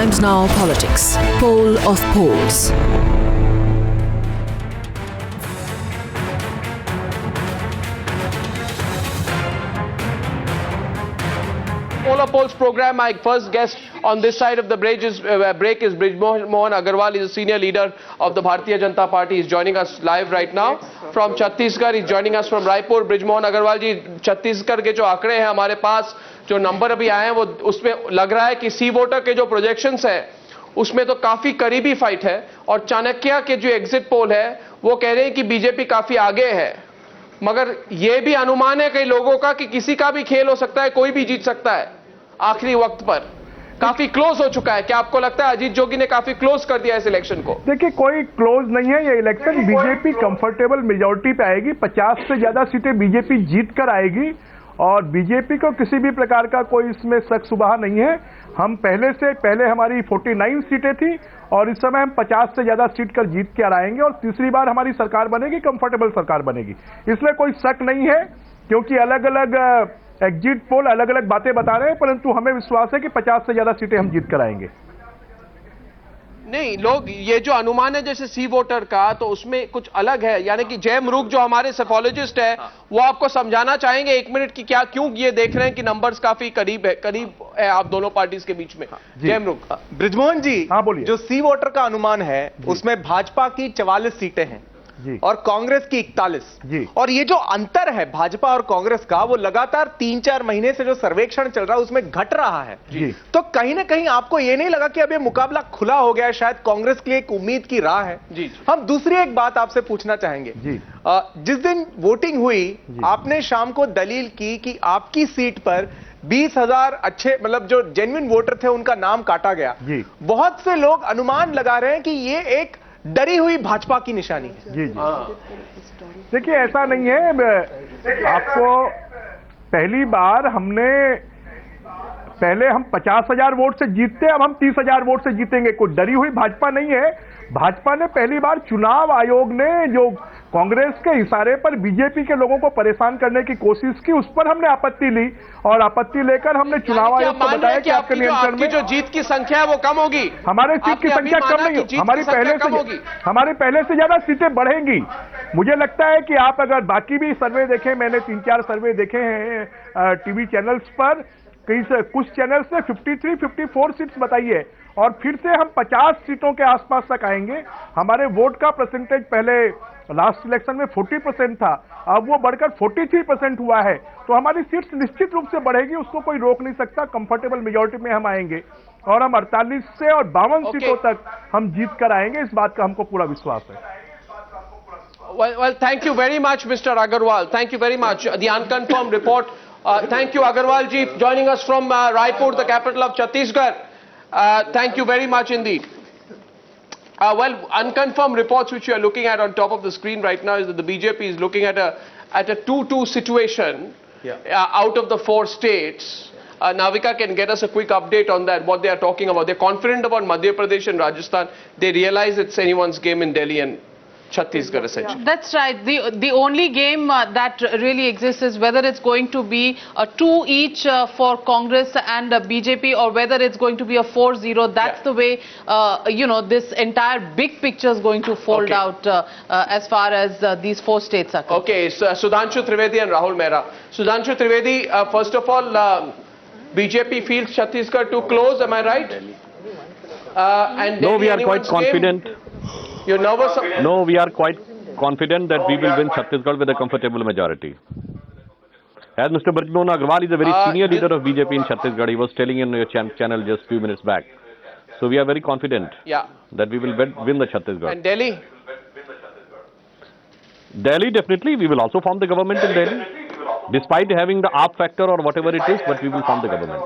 Times Now Politics. Poll of polls. Poll of Polls program. My first guest on this side of the break is Brij Mohan Agarwal. He's a senior leader of the Bharatiya Janata Party. He's joining us live right now from Chhattisgarh. He's joining us from Raipur. Brij Mohan Agarwal जी, छत्तीसगढ़ के जो आंकड़े हैं हमारे पास, जो number अभी आए हैं, वो उसमें लग रहा है कि सी वोटर के जो प्रोजेक्शंस है उसमें तो काफी करीबी फाइट है, और चाणक्य के जो एग्जिट पोल है वो कह रहे हैं कि बीजेपी काफी आगे है, मगर यह भी अनुमान है कई लोगों का कि किसी का भी खेल हो सकता है, कोई भी जीत सकता है आखिरी वक्त पर। काफी क्लोज हो चुका है। क्या आपको लगता है अजीत जोगी ने काफी क्लोज कर दिया इस इलेक्शन को? देखिए, कोई क्लोज नहीं है ये इलेक्शन। बीजेपी कंफर्टेबल मेजॉरिटी पे आएगी, 50 से ज्यादा सीटें बीजेपी जीत कर आएगी, और बीजेपी को किसी भी प्रकार का कोई इसमें शक शुबहा नहीं है। हम पहले हमारी 49 सीटें थी, और इस समय हम 50 से ज्यादा सीट कर जीत के आएंगे, और तीसरी बार हमारी सरकार बनेगी, कंफर्टेबल सरकार बनेगी। इसमें कोई शक नहीं है, क्योंकि अलग अलग एग्जिट पोल अलग अलग बातें बता रहे हैं, परंतु हमें विश्वास है कि 50 से ज्यादा सीटें हम जीत कर आएंगे। नहीं, लोग ये जो अनुमान है जैसे सी वोटर का, तो उसमें कुछ अलग है। यानी कि जय मुरुग जो हमारे सेफोलॉजिस्ट है, वो आपको समझाना चाहेंगे 1 मिनट की क्या क्यों ये देख रहे हैं कि नंबर्स काफी करीब है आप दोनों पार्टीज के बीच में। जय मुरुग। बृजमोहन जी, हाँ बोलिए। जो सी वोटर का अनुमान है उसमें भाजपा की 44 सीटें हैं और कांग्रेस की 41 जी। और ये जो अंतर है भाजपा और कांग्रेस का, वो लगातार 3-4 महीने से जो सर्वेक्षण चल रहा है उसमें घट रहा है जी। तो कहीं ना कहीं आपको ये नहीं लगा कि अब ये मुकाबला खुला हो गया है, शायद कांग्रेस के लिए एक उम्मीद की राह है? जी। हम दूसरी एक बात आपसे पूछना चाहेंगे जी। जिस दिन वोटिंग हुई, आपने शाम को दलील की कि आपकी सीट पर 20,000 अच्छे, मतलब जो जेन्युइन वोटर थे उनका नाम काटा गया। जी। बहुत से लोग अनुमान लगा रहे हैं कि ये एक डरी हुई भाजपा की निशानी है। जी जी। देखिए, ऐसा नहीं है। आपको पहली बार पहले हम 50,000 वोट से जीतते, अब हम 30,000 वोट से जीतेंगे। कोई डरी हुई भाजपा नहीं है। भाजपा ने पहली बार, चुनाव आयोग ने जो कांग्रेस के इशारे पर बीजेपी के लोगों को परेशान करने की कोशिश की, उस पर हमने आपत्ति ली, और आपत्ति लेकर हमने चुनाव आयोग को बताया कि आपके नियंत्रण में जो जीत की संख्या है वो कम होगी। हमारे सीट की संख्या कम नहीं होगी, हमारी पहले से ज्यादा सीटें बढ़ेंगी। मुझे लगता है कि आप अगर बाकी भी सर्वे देखें, मैंने 3-4 सर्वे देखे हैं टीवी चैनल्स पर, कुछ चैनल्स ने 53-54 सीट्स बताई है, और फिर से हम 50 सीटों के आसपास तक आएंगे। हमारे वोट का परसेंटेज पहले लास्ट इलेक्शन में 40% था, अब वो बढ़कर 43% हुआ है। तो हमारी सीट्स निश्चित रूप से बढ़ेगी, उसको कोई रोक नहीं सकता। कंफर्टेबल मेजॉरिटी में हम आएंगे, और हम 48 से और 52 सीटों तक हम जीत कर आएंगे, इस बात का हमको पूरा विश्वास है। Well, thank you very much, Mr. Agarwal. Thank you very much. The unconfirmed report. Thank you, Agarwal ji, joining us from Raipur, the capital of Chhattisgarh. Thank you very much indeed. Well, unconfirmed reports which you are looking at on top of the screen right now is that the BJP is looking at a 2-2 situation out of the 4 states. Navika can get us a quick update on that, what they are talking about. They're confident about Madhya Pradesh and Rajasthan. They realize it's anyone's game in Delhi and Chhattisgarh, essentially. That's right. The only game that really exists is whether it's going to be a 2 each for Congress and BJP, or whether it's going to be a 4-0. That's the way, this entire big picture is going to fold out as far as these 4 states are concerned. Okay, so Sudhanshu Trivedi and Rahul Mehra. Sudhanshu Trivedi, first of all, BJP feels Chhattisgarh too close, am I right? And no, we are quite confident. You're nervous? No, we are quite confident that we will win Chhattisgarh with a comfortable majority. As Mr. Brij Mohan Agarwal is a very senior leader of BJP in Chhattisgarh, he was telling in your channel just a few minutes back. So we are very confident that we will win the Chhattisgarh. And Delhi? Delhi, definitely, we will also form the government in Delhi. Despite having the AAP factor or whatever it is, but we will form the government.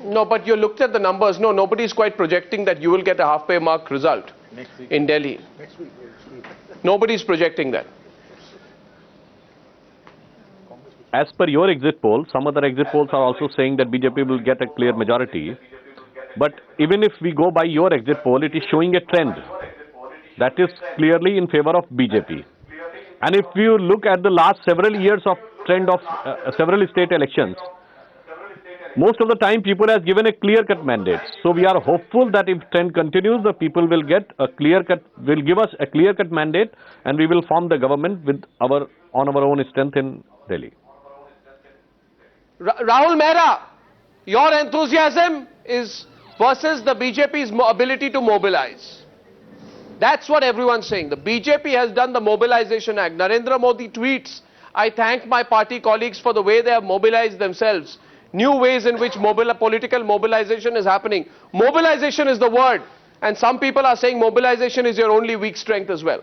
No, but you looked at the numbers. No, nobody is quite projecting that you will get a halfway mark result in Delhi. Nobody is projecting that. As per your exit poll, some other exit polls are also saying that BJP will get a clear majority. But even if we go by your exit poll, it is showing a trend that is clearly in favor of BJP. And if you look at the last several years of trend of several state elections, most of the time people has given a clear-cut mandate. So we are hopeful that if trend continues, the people will get a will give us a clear-cut mandate, and we will form the government with on our own strength in Delhi. Rahul Mehra, your enthusiasm is versus the BJP's ability to mobilize. That's what everyone's saying. The BJP has done the Mobilization Act. Narendra Modi tweets, "I thank my party colleagues for the way they have mobilized themselves." New ways in which political mobilization is happening. Mobilization is the word. And some people are saying mobilization is your only weak strength as well.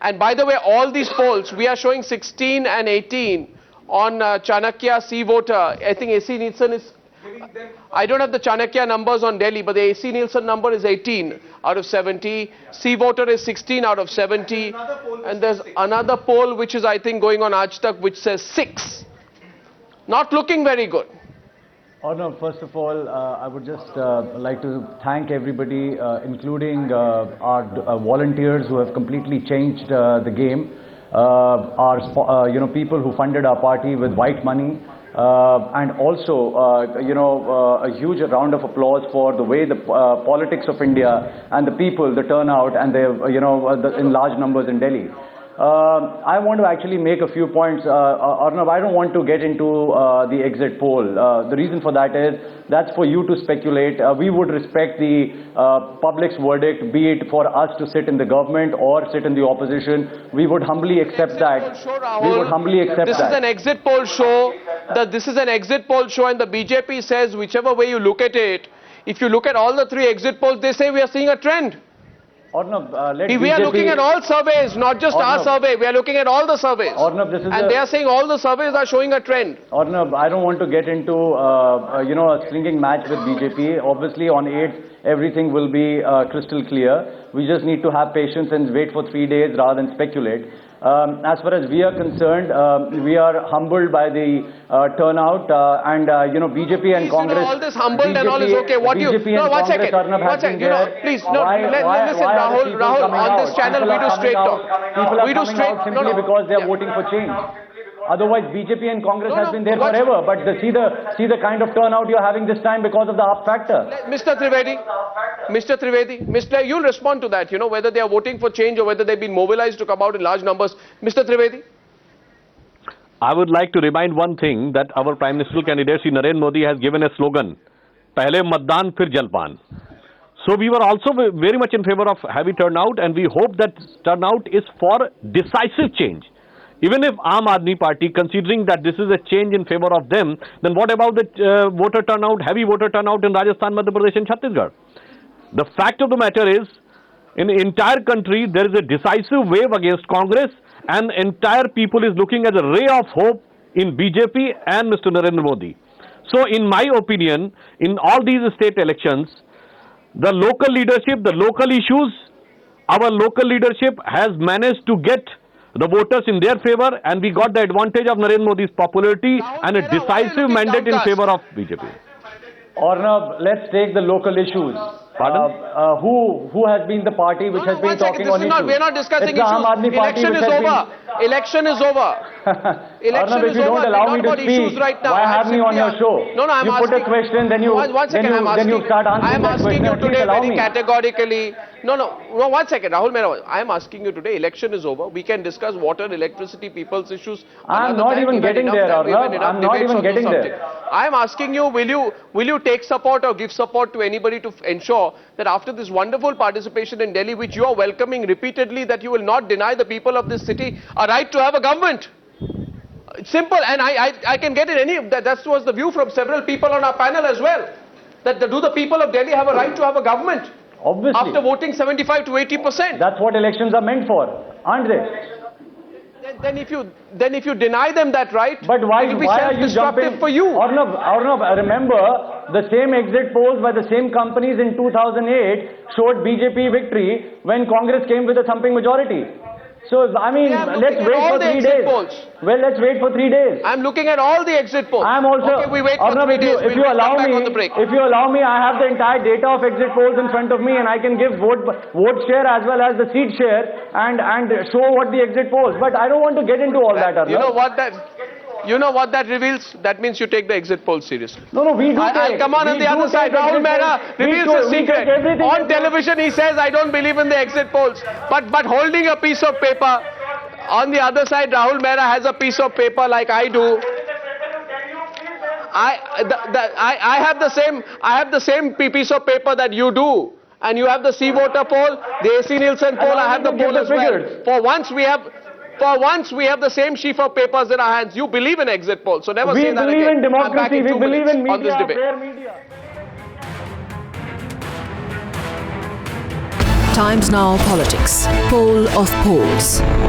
And by the way, all these polls, we are showing 16 and 18 on Chanakya C-Voter. I think AC Nielsen is... I don't have the Chanakya numbers on Delhi, but the AC Nielsen number is 18 out of 70. C-Voter is 16 out of 70. And there's another poll which is, I think, going on Aaj Tak, which says 6. Not looking very good. Arnav, first of all, I would just like to thank everybody, including our volunteers who have completely changed the game. Our people who funded our party with white money. And also, a huge round of applause for the way the politics of India and the people, the turnout, and in large numbers in Delhi. I want to actually make a few points. Arnav, I don't want to get into the exit poll. The reason for that is that's for you to speculate. We would respect the public's verdict, be it for us to sit in the government or sit in the opposition. We would humbly accept that. We would humbly accept that. This is an exit poll show. This is an exit poll show, and the BJP says, whichever way you look at it, if you look at all the 3 exit polls, they say we are seeing a trend. Arnav, we are looking at all surveys, not just our survey. We are looking at all the surveys. Arnav, they are saying all the surveys are showing a trend. Arnav, I don't want to get into a slinging match with BJP. Obviously, on 8th, everything will be crystal clear. We just need to have patience and wait for 3 days rather than speculate. As far as we are concerned, we are humbled by the turnout, and BJP and Congress. All this humbled BJP, and all is okay. What you? No, one second. Please, no. Listen, Rahul. On this channel, we do straight talk. People are coming out simply because they are voting for change. Otherwise, BJP and Congress has been there forever. But see the kind of turnout you're having this time because of the up factor. Mr. Trivedi, you'll respond to that, whether they are voting for change or whether they've been mobilized to come out in large numbers. Mr. Trivedi? I would like to remind one thing, that our Prime Minister candidate, Shri Narendra Modi, has given a slogan, "Pehle Matdan, Fir Jalpan." So we were also very much in favor of heavy turnout, and we hope that turnout is for decisive change. Even if Aam Aadmi Party, considering that this is a change in favor of them, then what about the voter turnout, heavy voter turnout in Rajasthan, Madhya Pradesh and Chhattisgarh? The fact of the matter is, in the entire country, there is a decisive wave against Congress, and entire people is looking at a ray of hope in BJP and Mr. Narendra Modi. So in my opinion, in all these state elections, the local leadership, the local issues, our local leadership has managed to get the voters in their favor, and we got the advantage of Narendra Modi's popularity and a decisive mandate in favor of BJP. Arnav, let's take the local issues. Pardon? Who has been the party which has been talking on issues? We are not discussing issues. Election is over. Election is over. Arnav, if you don't allow me to speak, why have me on your show? No, I'm asking. You put a question, then you start answering that question. I am asking you today very categorically. No, one second, Rahul Mehra. I am asking you today, election is over. We can discuss water, electricity, people's issues. I'm not even getting there, Arnav. I'm not even getting there. I am asking you, will you take support or give support to anybody to ensure that after this wonderful participation in Delhi, which you are welcoming repeatedly, that you will not deny the people of this city a right to have a government? It's simple, and I can get it. That was the view from several people on our panel as well. That do the people of Delhi have a right to have a government? Obviously. After voting 75 to 80%. That's what elections are meant for, aren't they? Then if you deny them that right, but why it will be are you jumping for you? Arnav, remember the same exit polls by the same companies in 2008 showed BJP victory when Congress came with a thumping majority. So, I mean, let's wait for 3 days. Well, let's wait for 3 days. I'm looking at all the exit polls. I'm also. Okay, we wait for 3 days. If you allow me, I have the entire data of exit polls in front of me, and I can give vote share as well as the seat share and show what the exit polls. But I don't want to get into all that, Arnav. You know what? You know what that reveals? That means you take the exit polls seriously. No, we do I'll come on the other side. Rahul Mehra reveals a secret. On television he says, I don't believe in the exit polls. But holding a piece of paper, on the other side Rahul Mehra has a piece of paper like I do. I have the same piece of paper that you do. And you have the C voter poll, the AC Nielsen poll, I have the poll as well. For once we have the same sheaf of papers in our hands. You believe in exit polls, so never say that again. We believe in democracy, I'm back in 2 we believe minutes in on this media, debate. fair media. Times Now Politics. Poll of polls.